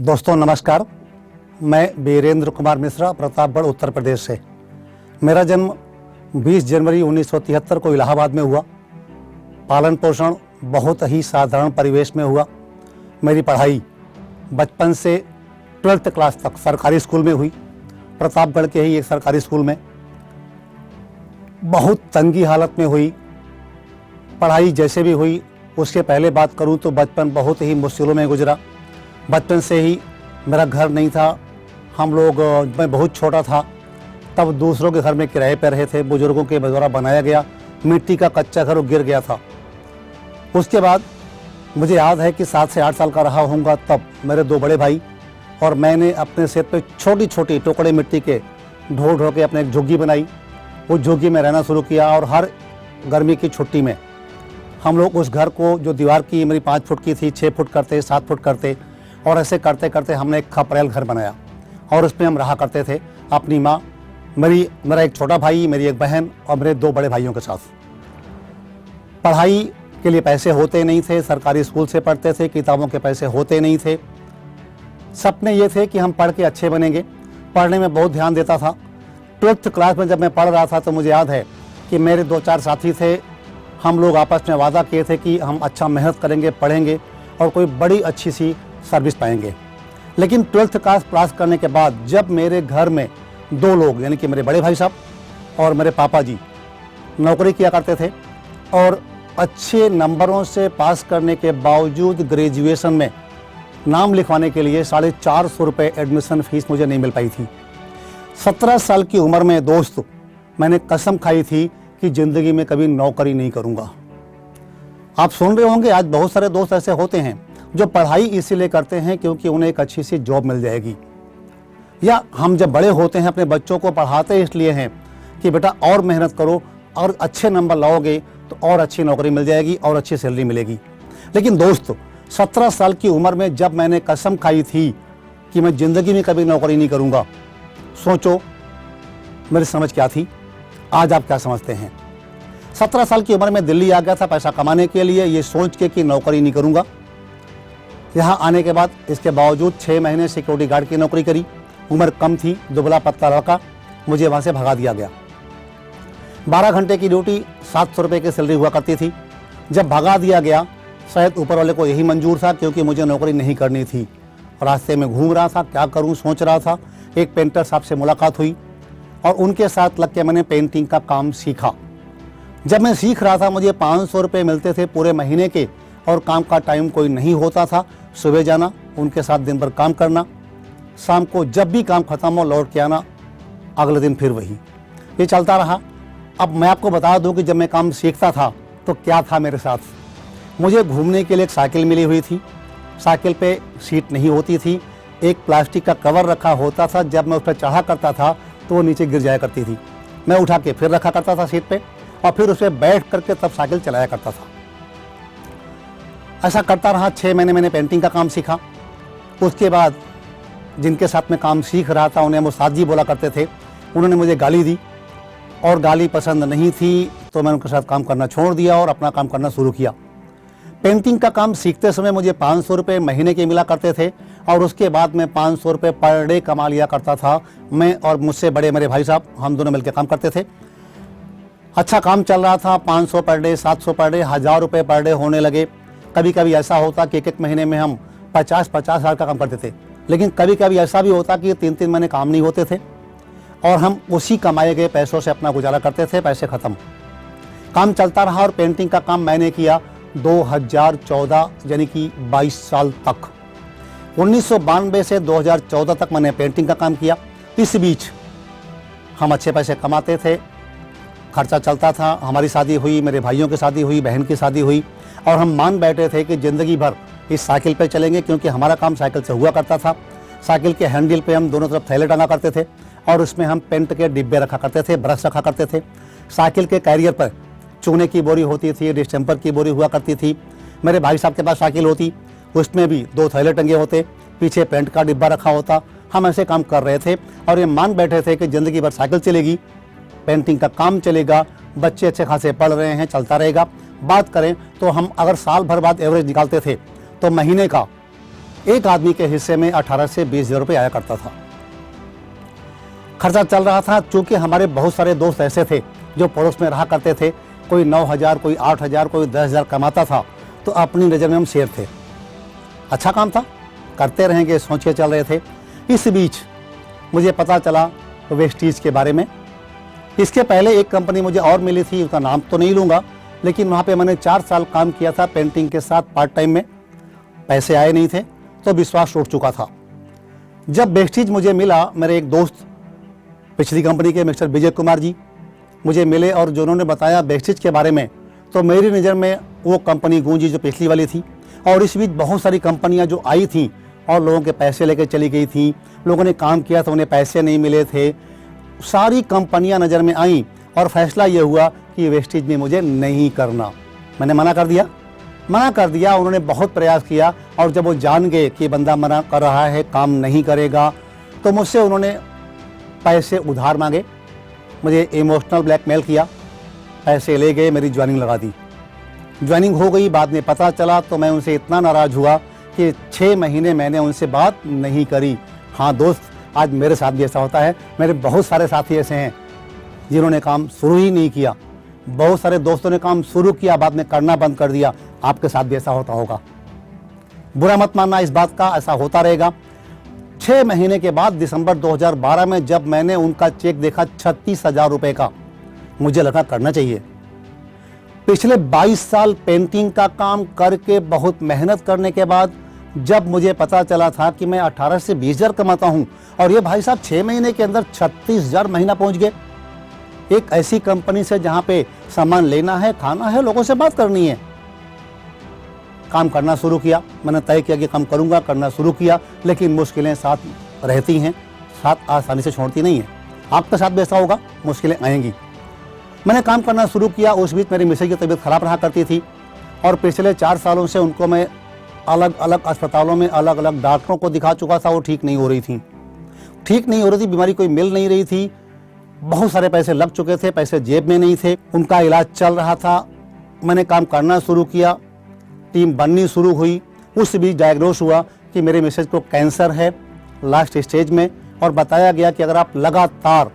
दोस्तों नमस्कार। मैं वीरेंद्र कुमार मिश्रा प्रतापगढ़ उत्तर प्रदेश से। मेरा जन्म 20 जनवरी 1973 को इलाहाबाद में हुआ। पालन पोषण बहुत ही साधारण परिवेश में हुआ। मेरी पढ़ाई बचपन से 12th क्लास तक सरकारी स्कूल में हुई, प्रतापगढ़ के ही एक सरकारी स्कूल में। बहुत तंगी हालत में हुई पढ़ाई। जैसे भी हुई, उसके पहले बात करूं तो बचपन बहुत ही मुश्किलों में गुजरा। बचपन से ही मेरा घर नहीं था। मैं बहुत छोटा था तब दूसरों के घर में किराए पर रहे थे। बुजुर्गों के द्वारा बनाया गया मिट्टी का कच्चा घर गिर गया था। उसके बाद मुझे याद है कि 7 से 8 साल का रहा होऊंगा तब मेरे 2 बड़े भाई और मैंने अपने सिर पे छोटी छोटी टुकड़े मिट्टी के ढो ढो के अपने एक झुग्गी बनाई। उस झुग्गी में रहना शुरू किया और हर गर्मी की छुट्टी में हम लोग उस घर को, जो दीवार की मेरी 5 फुट की थी, 6 फुट करते, 7 फुट करते, और ऐसे करते करते हमने एक खपरेल घर बनाया और उसमें हम रहा करते थे। अपनी माँ, मेरा एक छोटा भाई, मेरी एक बहन और मेरे 2 बड़े भाइयों के साथ। पढ़ाई के लिए पैसे होते नहीं थे, सरकारी स्कूल से पढ़ते थे, किताबों के पैसे होते नहीं थे। सपने ये थे कि हम पढ़ के अच्छे बनेंगे। पढ़ने में बहुत ध्यान देता था। 12th क्लास में जब मैं पढ़ रहा था तो मुझे याद है कि मेरे 2-4 साथी थे। हम लोग आपस में वादा किए थे कि हम अच्छा मेहनत करेंगे, पढ़ेंगे और कोई बड़ी अच्छी सी सर्विस पाएंगे। लेकिन 12th क्लास पास करने के बाद जब मेरे घर में 2 लोग, यानी कि मेरे बड़े भाई साहब और मेरे पापा जी नौकरी किया करते थे और अच्छे नंबरों से पास करने के बावजूद ग्रेजुएशन में नाम लिखवाने के लिए 450 रुपये एडमिशन फीस मुझे नहीं मिल पाई थी। 17 साल की उम्र में दोस्त, मैंने कसम खाई थी कि ज़िंदगी में कभी नौकरी नहीं करूँगा। आप सुन रहे होंगे, आज बहुत सारे दोस्त ऐसे होते हैं जो पढ़ाई इसीलिए करते हैं क्योंकि उन्हें एक अच्छी सी जॉब मिल जाएगी, या हम जब बड़े होते हैं अपने बच्चों को पढ़ाते इसलिए हैं कि बेटा और मेहनत करो और अच्छे नंबर लाओगे तो और अच्छी नौकरी मिल जाएगी और अच्छी सैलरी मिलेगी। लेकिन दोस्त, 17 साल की उम्र में जब मैंने कसम खाई थी कि मैं ज़िंदगी में कभी नौकरी नहीं करूँगा, सोचो मेरी समझ क्या थी। आज आप क्या समझते हैं? 17 साल की उम्र में दिल्ली आ गया था पैसा कमाने के लिए, ये सोच के कि नौकरी नहीं करूँगा। यहाँ आने के बाद इसके बावजूद 6 महीने सिक्योरिटी गार्ड की नौकरी करी। उम्र कम थी, दुबला पतला लड़का, मुझे वहाँ से भगा दिया गया। 12 घंटे की ड्यूटी, 700 रुपये की सैलरी हुआ करती थी। जब भगा दिया गया, शायद ऊपर वाले को यही मंजूर था क्योंकि मुझे नौकरी नहीं करनी थी। रास्ते में घूम रहा था, क्या करूँ सोच रहा था। एक पेंटर साहब से मुलाकात हुई और उनके साथ लग के मैंने पेंटिंग का काम सीखा। जब मैं सीख रहा था मुझे 500 रुपये मिलते थे पूरे महीने के और काम का टाइम कोई नहीं होता था। सुबह जाना, उनके साथ दिन भर काम करना, शाम को जब भी काम खत्म हो लौट के आना, अगले दिन फिर वही। ये चलता रहा। अब मैं आपको बता दूं कि जब मैं काम सीखता था तो क्या था मेरे साथ। मुझे घूमने के लिए एक साइकिल मिली हुई थी। साइकिल पे सीट नहीं होती थी, एक प्लास्टिक का कवर रखा होता था। जब मैं उस पर चढ़ा करता था तो वो नीचे गिर जाया करती थी। मैं उठा के फिर रखा करता था सीट पे और फिर उस पर बैठ करके तब साइकिल चलाया करता था। ऐसा करता रहा। 6 महीने मैंने पेंटिंग का काम सीखा। उसके बाद जिनके साथ मैं काम सीख रहा था उन्हें वो उस्ताद जी बोला करते थे। उन्होंने मुझे गाली दी और गाली पसंद नहीं थी तो मैंने उनके साथ काम करना छोड़ दिया और अपना काम करना शुरू किया। पेंटिंग का काम सीखते समय मुझे 500 रुपये महीने के मिला करते थे और उसके बाद मैं 500 रुपये पर डे कमा लिया करता था। मैं और मुझसे बड़े मेरे भाई साहब, हम दोनों मिलकर काम करते थे। अच्छा काम चल रहा था। 500 पर डे, 700 पर डे, 1000 रुपये पर डे होने लगे। कभी कभी ऐसा होता कि एक महीने में हम 50-50 हज़ार का काम करते थे। लेकिन कभी कभी ऐसा भी होता कि 3-3 महीने काम नहीं होते थे और हम उसी कमाए गए पैसों से अपना गुजारा करते थे। पैसे ख़त्म। काम चलता रहा और पेंटिंग का काम मैंने किया 2014, यानी कि 22 साल तक। 1992 से 2014 तक मैंने पेंटिंग का काम किया। इस बीच हम अच्छे पैसे कमाते थे, खर्चा चलता था। हमारी शादी हुई, मेरे भाइयों की शादी हुई, बहन की शादी हुई और हम मान बैठे थे कि ज़िंदगी भर इस साइकिल पे चलेंगे क्योंकि हमारा काम साइकिल से हुआ करता था। साइकिल के हैंडल पे हम दोनों तरफ थैले टंगा करते थे और उसमें हम पेंट के डिब्बे रखा करते थे, ब्रश रखा करते थे। साइकिल के कैरियर पर चूने की बोरी होती थी, डिस्टेम्पर की बोरी हुआ करती थी। मेरे भाई साहब के पास साइकिल होती, उसमें भी 2 थैले टंगे होते, पीछे पेंट का डिब्बा रखा होता। हम ऐसे काम कर रहे थे और ये मान बैठे थे कि ज़िंदगी भर साइकिल चलेगी, पेंटिंग का काम चलेगा, बच्चे अच्छे खासे पढ़ रहे हैं, चलता रहेगा। बात करें तो हम अगर साल भर बाद एवरेज निकालते थे तो महीने का एक आदमी के हिस्से में 18 से 20 हज़ार रुपये आया करता था। खर्चा चल रहा था। चूँकि हमारे बहुत सारे दोस्त ऐसे थे जो पड़ोस में रहा करते थे, कोई 9,000, कोई 8,000, कोई 10,000 कमाता था, तो अपनी नज़र में हम शेर थे। अच्छा काम था, करते रहेंगे सोच के चल रहे थे। इस बीच मुझे पता चला वेस्टीज के बारे में। इसके पहले एक कंपनी मुझे और मिली थी, उसका नाम तो नहीं लूँगा, लेकिन वहाँ पे मैंने 4 साल काम किया था पेंटिंग के साथ पार्ट टाइम में। पैसे आए नहीं थे तो विश्वास टूट चुका था। जब वेस्टीज मुझे मिला, मेरे एक दोस्त पिछली कंपनी के मिस्टर विजय कुमार जी मुझे मिले और जो उन्होंने बताया वेस्टीज के बारे में, तो मेरी नज़र में वो कंपनी गूंजी जो पिछली वाली थी। और इस बीच बहुत सारी कंपनियां जो आई थीं और लोगों के पैसे लेकर चली गई थी, लोगों ने काम किया तो उन्हें पैसे नहीं मिले थे। सारी कंपनियां नज़र में आईं और फैसला ये हुआ कि वेस्टीज में मुझे नहीं करना। मैंने मना कर दिया। उन्होंने बहुत प्रयास किया और जब वो जान गए कि बंदा मना कर रहा है, काम नहीं करेगा, तो मुझसे उन्होंने पैसे उधार मांगे, मुझे इमोशनल ब्लैकमेल किया, पैसे ले गए, मेरी ज्वाइनिंग लगा दी। ज्वाइनिंग हो गई, बाद में पता चला तो मैं उनसे इतना नाराज़ हुआ कि 6 महीने मैंने उनसे बात नहीं करी। हाँ दोस्त, आज मेरे साथ भी ऐसा होता है। मेरे बहुत सारे साथी ऐसे हैं जिन्होंने काम शुरू ही नहीं किया। बहुत सारे दोस्तों ने काम शुरू किया, बाद में करना बंद कर दिया। आपके साथ भी ऐसा होता होगा, बुरा मत मानना इस बात का, ऐसा होता रहेगा। 6 महीने के बाद दिसंबर 2012 में जब मैंने उनका चेक देखा 36,000 रुपये का, मुझे लगा करना चाहिए। पिछले 22 साल पेंटिंग का काम करके बहुत मेहनत करने के बाद जब मुझे पता चला था कि मैं 18 से 20 हज़ार कमाता हूं और ये भाई साहब 6 महीने के अंदर 36,000 महीना पहुंच गए, एक ऐसी कंपनी से जहां पे सामान लेना है, खाना है, लोगों से बात करनी है। काम करना शुरू किया, मैंने तय किया कि काम करूंगा, करना शुरू किया। लेकिन मुश्किलें साथ रहती हैं, साथ आसानी से छोड़ती नहीं है। आपके साथ भी ऐसा होगा, मुश्किलें आएंगी। मैंने काम करना शुरू किया। उस बीच मेरी मिसेज की तबीयत खराब रहा करती थी और पिछले 4 सालों से उनको मैं अलग अलग अस्पतालों में अलग अलग डॉक्टरों को दिखा चुका था। वो ठीक नहीं हो रही थी, बीमारी कोई मिल नहीं रही थी। बहुत सारे पैसे लग चुके थे, पैसे जेब में नहीं थे, उनका इलाज चल रहा था। मैंने काम करना शुरू किया, टीम बननी शुरू हुई। उस बीच डायग्नोस हुआ कि मेरे मिसेज को कैंसर है लास्ट स्टेज में, और बताया गया कि अगर आप लगातार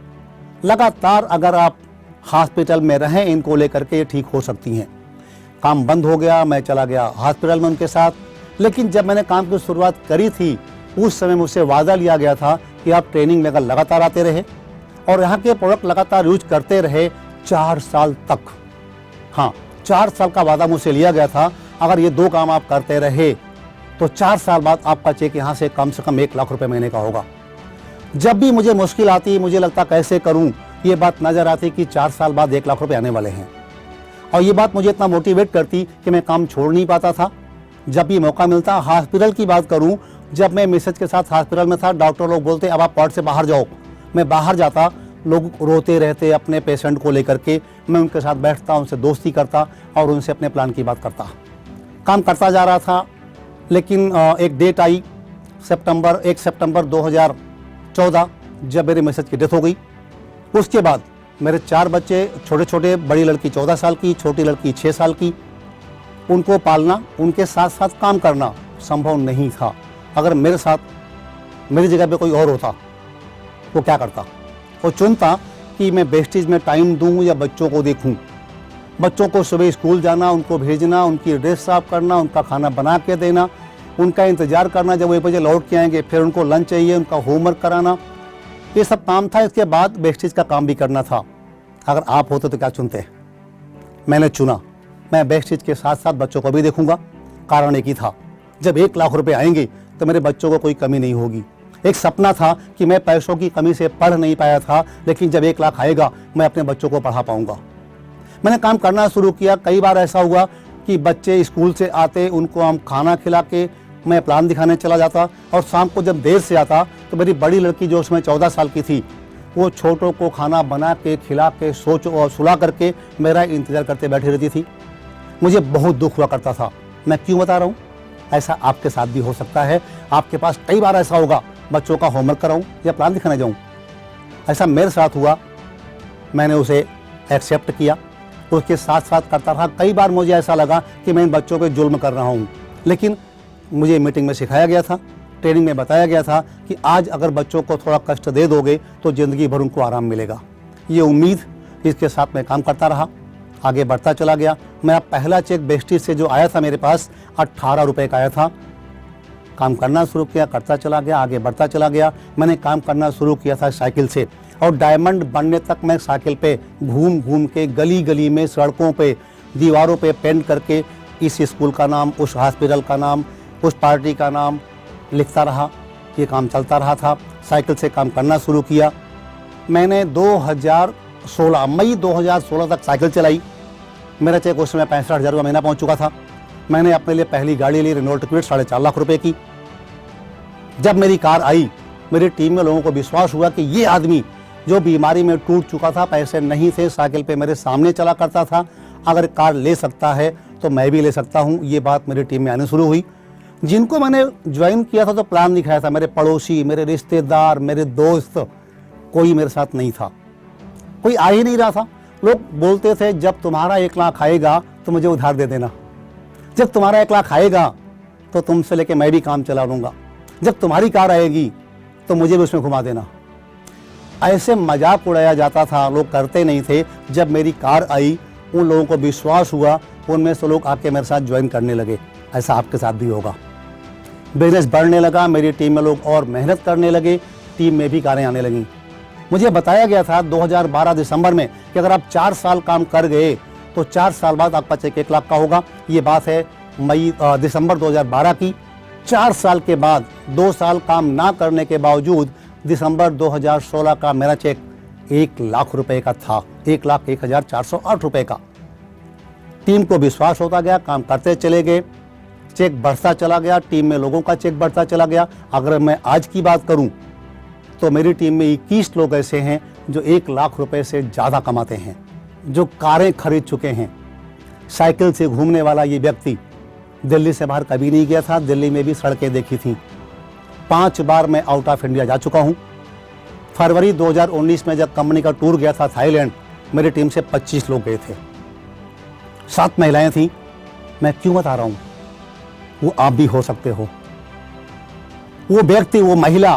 अगर आप हॉस्पिटल में रहें इनको लेकर के ये ठीक हो सकती हैं। काम बंद हो गया, मैं चला गया हॉस्पिटल में उनके साथ। लेकिन जब मैंने काम की शुरुआत करी थी उस समय मुझसे वादा लिया गया था कि आप ट्रेनिंग में लगातार आते रहे और यहाँ के प्रोडक्ट लगातार यूज करते रहे 4 साल तक। हाँ, 4 साल का वादा मुझसे लिया गया था। अगर ये 2 काम आप करते रहे तो 4 साल बाद आपका चेक यहाँ से कम 1 लाख रुपए महीने का होगा। जब भी मुझे मुश्किल आती, मुझे लगता कैसे करूँ, ये बात नजर आती कि 4 साल बाद 1 लाख रुपए आने वाले हैं। और ये बात मुझे इतना मोटिवेट करती कि मैं काम छोड़ नहीं पाता था। जब भी मौका मिलता, हॉस्पिटल की बात करूं, जब मैं मिसेज के साथ हॉस्पिटल में था, डॉक्टर लोग बोलते अब आप वार्ड से बाहर जाओ। मैं बाहर जाता, लोग रोते रहते अपने पेशेंट को लेकर के। मैं उनके साथ बैठता, उनसे दोस्ती करता और उनसे अपने प्लान की बात करता। काम करता जा रहा था। लेकिन एक डेट आई 1 सितंबर 2014 जब मेरे मिसेज की डेथ हो गई। उसके बाद मेरे 4 बच्चे, छोटे छोटे, बड़ी लड़की 14 साल की, छोटी लड़की 6 साल की। उनको पालना, उनके साथ साथ काम करना संभव नहीं था। अगर मेरी जगह पे कोई और होता वो क्या करता? वो चुनता कि मैं वेस्टीज में टाइम दूं या बच्चों को देखूं। बच्चों को सुबह स्कूल जाना, उनको भेजना, उनकी ड्रेस साफ करना, उनका खाना बना के देना, उनका इंतजार करना जब वो 1 बजे लौट के आएंगे, फिर उनको लंच चाहिए, उनका होमवर्क कराना, ये सब काम था। इसके बाद वेस्टीज का काम भी करना था। अगर आप होते तो क्या चुनते? मैंने चुना मैं वेस्टीज के साथ साथ बच्चों को भी देखूंगा। कारण एक ही था, जब 1 लाख रुपए आएंगे तो मेरे बच्चों को कोई कमी नहीं होगी। एक सपना था कि मैं पैसों की कमी से पढ़ नहीं पाया था, लेकिन जब 1 लाख आएगा मैं अपने बच्चों को पढ़ा पाऊंगा। मैंने काम करना शुरू किया। कई बार ऐसा हुआ कि बच्चे स्कूल से आते, उनको हम खाना खिला के मैं प्लान दिखाने चला जाता और शाम को जब देर से आता तो मेरी बड़ी लड़की जो उसमें 14 साल की थी, वो छोटों को खाना बना के, खिला के, सुला करके मेरा इंतज़ार करते बैठी रहती थी। मुझे बहुत दुख हुआ करता था। मैं क्यों बता रहा हूँ? ऐसा आपके साथ भी हो सकता है। आपके पास कई बार ऐसा होगा, बच्चों का होमवर्क कराऊँ या प्लान दिखाने जाऊँ। ऐसा मेरे साथ हुआ। मैंने उसे एक्सेप्ट किया, उसके साथ साथ करता रहा। कई बार मुझे ऐसा लगा कि मैं इन बच्चों पे जुल्म कर रहा हूँ, लेकिन मुझे मीटिंग में सिखाया गया था, ट्रेनिंग में बताया गया था कि आज अगर बच्चों को थोड़ा कष्ट दे दोगे तो ज़िंदगी भर उनको आराम मिलेगा। ये उम्मीद, इसके साथ मैं काम करता रहा, आगे बढ़ता चला गया। मेरा पहला चेक वेस्टीज से जो आया था मेरे पास 18 रुपये का आया था। काम करना शुरू किया, करता चला गया, आगे बढ़ता चला गया। मैंने काम करना शुरू किया था साइकिल से, और डायमंड बनने तक मैं साइकिल पे घूम घूम के गली गली में, सड़कों पे, दीवारों पे पेंट करके इस स्कूल का नाम, उस हॉस्पिटल का नाम, उस पार्टी का नाम लिखता रहा। ये काम चलता रहा था। साइकिल से काम करना शुरू किया। मैंने 2016 मई 2016 तक साइकिल चलाई। मेरा चेक उस समय 65,000 रुपये महीना पहुंच चुका था। मैंने अपने लिए पहली गाड़ी ली, रेनॉल्ट क्विड, 4.5 लाख रुपए की। जब मेरी कार आई, मेरी टीम में लोगों को विश्वास हुआ कि ये आदमी जो बीमारी में टूट चुका था, पैसे नहीं थे, साइकिल पे मेरे सामने चला करता था, अगर कार ले सकता है तो मैं भी ले सकता हूँ। ये बात मेरी टीम में आने शुरू हुई। जिनको मैंने ज्वाइन किया था तो प्लान दिखाया था, मेरे पड़ोसी, मेरे रिश्तेदार, मेरे दोस्त, कोई मेरे साथ नहीं था, कोई आ ही नहीं रहा था। लोग बोलते थे जब तुम्हारा 1 लाख आएगा तो मुझे उधार दे देना, जब तुम्हारा 1 लाख आएगा तो तुमसे लेके मैं भी काम चला लूँगा, जब तुम्हारी कार आएगी तो मुझे भी उसमें घुमा देना। ऐसे मजाक उड़ाया जाता था, लोग करते नहीं थे। जब मेरी कार आई, उन लोगों को विश्वास हुआ, उनमें से लोग आके मेरे साथ ज्वाइन करने लगे। ऐसा आपके साथ भी होगा। बिजनेस बढ़ने लगा, मेरी टीम में लोग और मेहनत करने लगे, टीम में भी कारें आने लगीं। मुझे बताया गया था 2012 दिसंबर में कि अगर आप 4 साल काम कर गए तो 4 साल बाद आपका चेक 1 लाख का होगा। ये बात है दिसंबर 2012 की। 4 साल के बाद, 2 साल काम ना करने के बावजूद, दिसंबर 2016 का मेरा चेक 1 लाख रुपए का था, 1,01,408 रुपए का। टीम को विश्वास होता गया, काम करते चले गए, चेक बढ़ता चला गया, टीम में लोगों का चेक बढ़ता चला गया। अगर मैं आज की बात करूं तो मेरी टीम में 21 लोग ऐसे हैं जो 1 लाख रुपए से ज़्यादा कमाते हैं, जो कारें खरीद चुके हैं। साइकिल से घूमने वाला ये व्यक्ति दिल्ली से बाहर कभी नहीं गया था, दिल्ली में भी सड़कें देखी थी। 5 बार मैं आउट ऑफ इंडिया जा चुका हूँ। फरवरी 2019 में जब कंपनी का टूर गया था थाईलैंड, मेरी टीम से 25 लोग गए थे, 7 महिलाएं थीं। मैं क्यों बता रहा हूँ, वो आप भी हो सकते हो। वो व्यक्ति, वो महिला,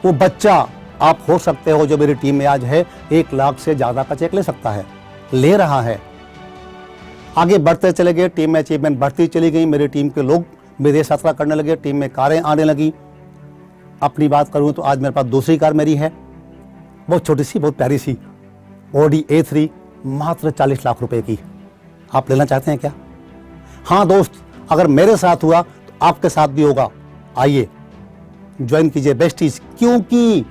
वो बच्चा आप हो सकते हो जो मेरी टीम में आज है। 1 लाख से ज़्यादा का चेक ले सकता है, ले रहा है। आगे बढ़ते चले गए, टीम में अचीवमेंट बढ़ती चली गई। मेरी टीम के लोग विदेश यात्रा करने लगे, टीम में कारें आने लगी। अपनी बात करूं तो आज मेरे पास दूसरी कार मेरी है, बहुत छोटी सी, बहुत प्यारी सी, ऑडी A3, मात्र 40 लाख रुपए की। आप लेना चाहते हैं क्या? हाँ दोस्त, अगर मेरे साथ हुआ तो आपके साथ भी होगा। आइए ज्वाइन कीजिए वेस्टीज, क्योंकि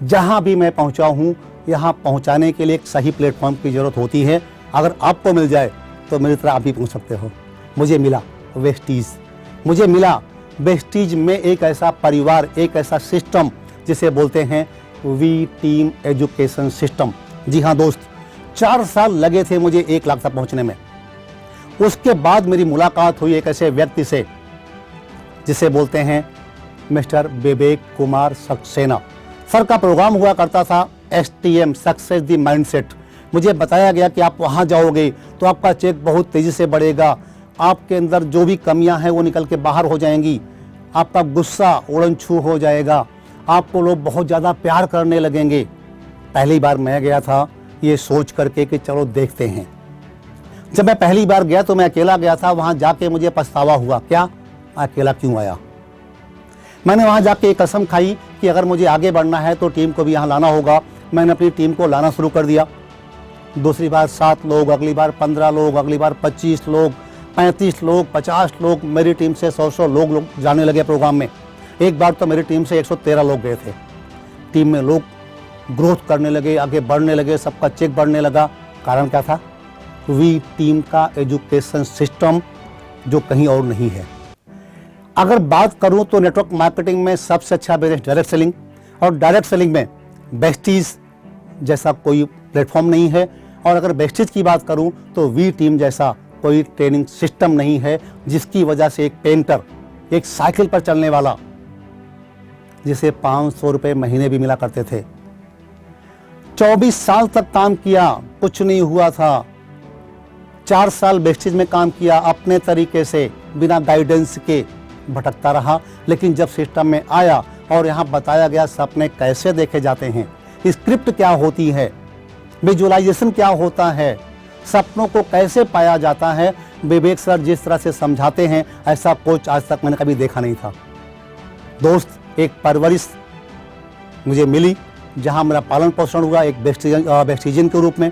जहां भी मैं पहुंचा हूं, यहां पहुंचाने के लिए एक सही प्लेटफॉर्म की जरूरत होती है। अगर आपको मिल जाए तो मेरी तरह आप भी पहुंच सकते हो। मुझे मिला वेस्टीज, मुझे मिला वेस्टीज में एक ऐसा परिवार, एक ऐसा सिस्टम जिसे बोलते हैं वी टीम एजुकेशन सिस्टम। जी हाँ दोस्त, 4 साल लगे थे मुझे 1 लाख तक पहुंचने में। उसके बाद मेरी मुलाकात हुई एक ऐसे व्यक्ति से जिसे बोलते हैं मिस्टर विवेक कुमार सक्सेना। सर का प्रोग्राम हुआ करता था STM, सक्सेस द माइंडसेट। मुझे बताया गया कि आप वहाँ जाओगे तो आपका चेक बहुत तेज़ी से बढ़ेगा, आपके अंदर जो भी कमियां हैं वो निकल के बाहर हो जाएंगी, आपका गुस्सा उड़न छू हो जाएगा, आपको लोग बहुत ज़्यादा प्यार करने लगेंगे। पहली बार मैं गया था ये सोच करके कि चलो देखते हैं। जब मैं पहली बार गया तो मैं अकेला गया था। वहाँ जाके मुझे पछतावा हुआ, क्या अकेला क्यों आया। मैंने वहाँ जाके एक कसम खाई कि अगर मुझे आगे बढ़ना है तो टीम को भी यहाँ लाना होगा। मैंने अपनी टीम को लाना शुरू कर दिया। दूसरी बार 7 लोग, अगली बार 15 लोग, अगली बार 25 लोग, 35 लोग, 50 लोग, मेरी टीम से 100 लोग जाने लगे प्रोग्राम में। एक बार तो मेरी टीम से 113 लोग गए थे। टीम में लोग ग्रोथ करने लगे, आगे बढ़ने लगे, सबका चेक बढ़ने लगा। कारण क्या था? वी टीम का एजुकेशन सिस्टम जो कहीं और नहीं है। अगर बात करूं तो नेटवर्क मार्केटिंग में सबसे अच्छा बिजनेस डायरेक्ट सेलिंग, और डायरेक्ट सेलिंग में वेस्टीज जैसा कोई प्लेटफॉर्म नहीं है। और अगर वेस्टीज की बात करूं तो वी टीम जैसा कोई ट्रेनिंग सिस्टम नहीं है, जिसकी वजह से एक पेंटर, एक साइकिल पर चलने वाला, जिसे 500 रुपये महीने भी मिला करते थे, 24 साल तक काम किया, कुछ नहीं हुआ था। 4 साल वेस्टीज में काम किया अपने तरीके से, बिना गाइडेंस के भटकता रहा। लेकिन जब सिस्टम में आया और यहाँ बताया गया सपने कैसे देखे जाते हैं, स्क्रिप्ट क्या होती है, विजुअलाइजेशन क्या होता है, सपनों को कैसे पाया जाता है, विवेक सर जिस तरह से समझाते हैं ऐसा कोच आज तक मैंने कभी देखा नहीं था। दोस्त, एक परवरिश मुझे मिली जहां मेरा पालन पोषण हुआ एक वेस्टिजियन के रूप में,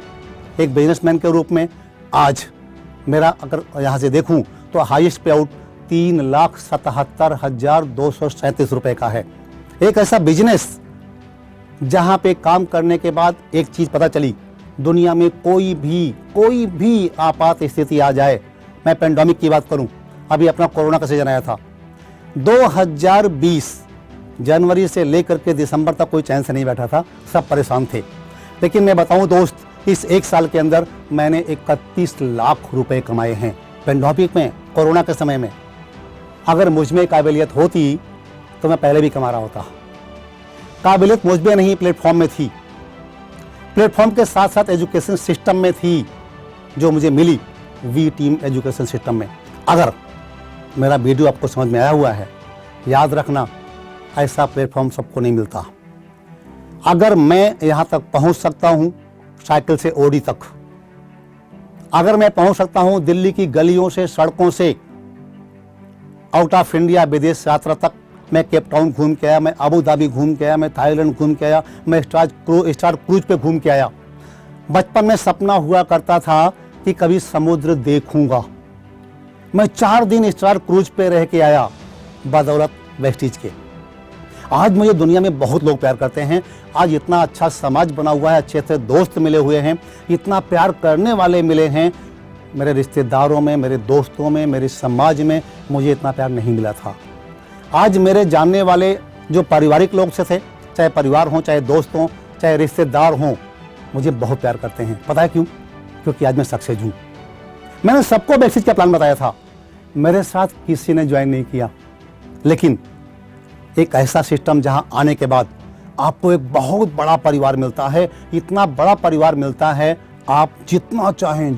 एक बिजनेसमैन के रूप में। आज मेरा अगर यहाँ से देखूं तो हाईएस्ट पे आउट 3,77,237 रुपये का है। एक ऐसा बिजनेस जहां पे काम करने के बाद एक चीज़ पता चली, दुनिया में कोई भी आपात स्थिति आ जाए, मैं पेंडेमिक की बात करूं, अभी अपना कोरोना का सीजन आया था, 2020 जनवरी से लेकर के दिसंबर तक कोई चैन से नहीं बैठा था, सब परेशान थे। लेकिन मैं बताऊं दोस्त, इस एक साल के अंदर मैंने 31 लाख रुपए कमाए हैं पेंडेमिक में, कोरोना के समय में। अगर मुझ में काबिलियत होती तो मैं पहले भी कमा रहा होता। काबिलियत मुझ में नहीं, प्लेटफॉर्म में थी, प्लेटफॉर्म के साथ साथ एजुकेशन सिस्टम में थी जो मुझे मिली, वी टीम एजुकेशन सिस्टम में। अगर मेरा वीडियो आपको समझ में आया हुआ है, याद रखना ऐसा प्लेटफॉर्म सबको नहीं मिलता। अगर मैं यहाँ तक पहुँच सकता हूँ साइकिल से ओडी तक, अगर मैं पहुँच सकता हूँ दिल्ली की गलियों से, सड़कों से आउट ऑफ इंडिया विदेश यात्रा तक, मैं केप टाउन घूम के आया, मैं अबू धाबी घूम के आया, मैं थाईलैंड घूम के आया, मैं स्टार क्रूज पे घूम के आया। बचपन में सपना हुआ करता था कि कभी समुद्र देखूंगा। मैं 4 दिन स्टार क्रूज पे रह के आया बदौलत वेस्टिज के। आज मुझे दुनिया में बहुत लोग प्यार करते हैं। आज इतना अच्छा समाज बना हुआ है, अच्छे अच्छे दोस्त मिले हुए हैं, इतना प्यार करने वाले मिले हैं। मेरे रिश्तेदारों में, मेरे दोस्तों में, मेरे समाज में मुझे इतना प्यार नहीं मिला था। आज मेरे जानने वाले जो पारिवारिक लोग से थे, चाहे परिवार हों, चाहे दोस्त हों, चाहे रिश्तेदार हों, मुझे बहुत प्यार करते हैं। पता है क्यों? क्योंकि आज मैं सक्सेस हूँ। मैंने सबको वेस्टिज का प्लान बताया था, मेरे साथ किसी ने ज्वाइन नहीं किया। लेकिन एक ऐसा सिस्टम जहां आने के बाद आपको एक बहुत बड़ा परिवार मिलता है, इतना बड़ा परिवार मिलता है, आप जितना चाहें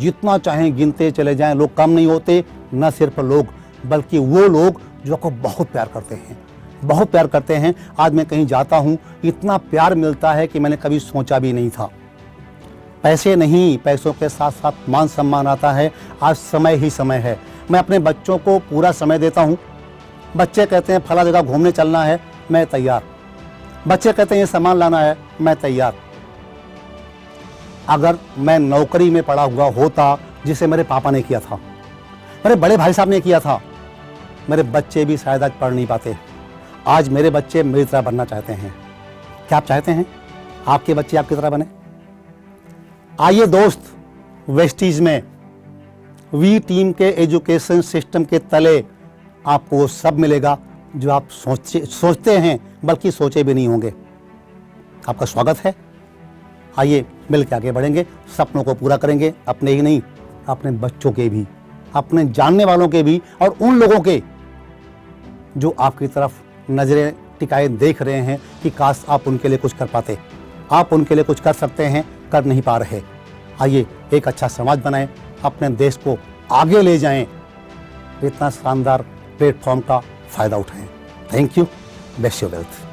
गिनते चले जाएं, लोग कम नहीं होते। न सिर्फ लोग, बल्कि वो लोग जो आपको बहुत प्यार करते हैं, बहुत प्यार करते हैं। आज मैं कहीं जाता हूं, इतना प्यार मिलता है कि मैंने कभी सोचा भी नहीं था। पैसे नहीं, पैसों के साथ साथ मान सम्मान आता है। आज समय ही समय है। मैं अपने बच्चों को पूरा समय देता हूं। बच्चे कहते हैं फला जगह घूमने चलना है, मैं तैयार। बच्चे कहते हैं ये सामान लाना है, मैं तैयार। अगर मैं नौकरी में पड़ा हुआ होता, जिसे मेरे पापा ने किया था, मेरे बड़े भाई साहब ने किया था, मेरे बच्चे भी शायद आज पढ़ नहीं पाते। आज मेरे बच्चे मेरी तरह बनना चाहते हैं। क्या आप चाहते हैं आपके बच्चे आपकी तरह बने? आइए दोस्त, वेस्टिज में वी टीम के एजुकेशन सिस्टम के तले आपको वो सब मिलेगा जो आप सोचते हैं, बल्कि सोचे भी नहीं होंगे। आपका स्वागत है। आइए मिलकर आगे बढ़ेंगे, सपनों को पूरा करेंगे, अपने ही नहीं, अपने बच्चों के भी, अपने जानने वालों के भी, और उन लोगों के जो आपकी तरफ नजरें टिकाए देख रहे हैं कि काश आप उनके लिए कुछ कर पाते। आप उनके लिए कुछ कर सकते हैं, कर नहीं पा रहे। आइए एक अच्छा समाज बनाएं, अपने देश को आगे ले जाएं, इतना शानदार प्लेटफॉर्म का फायदा उठाएं। Thank you. Best your wealth.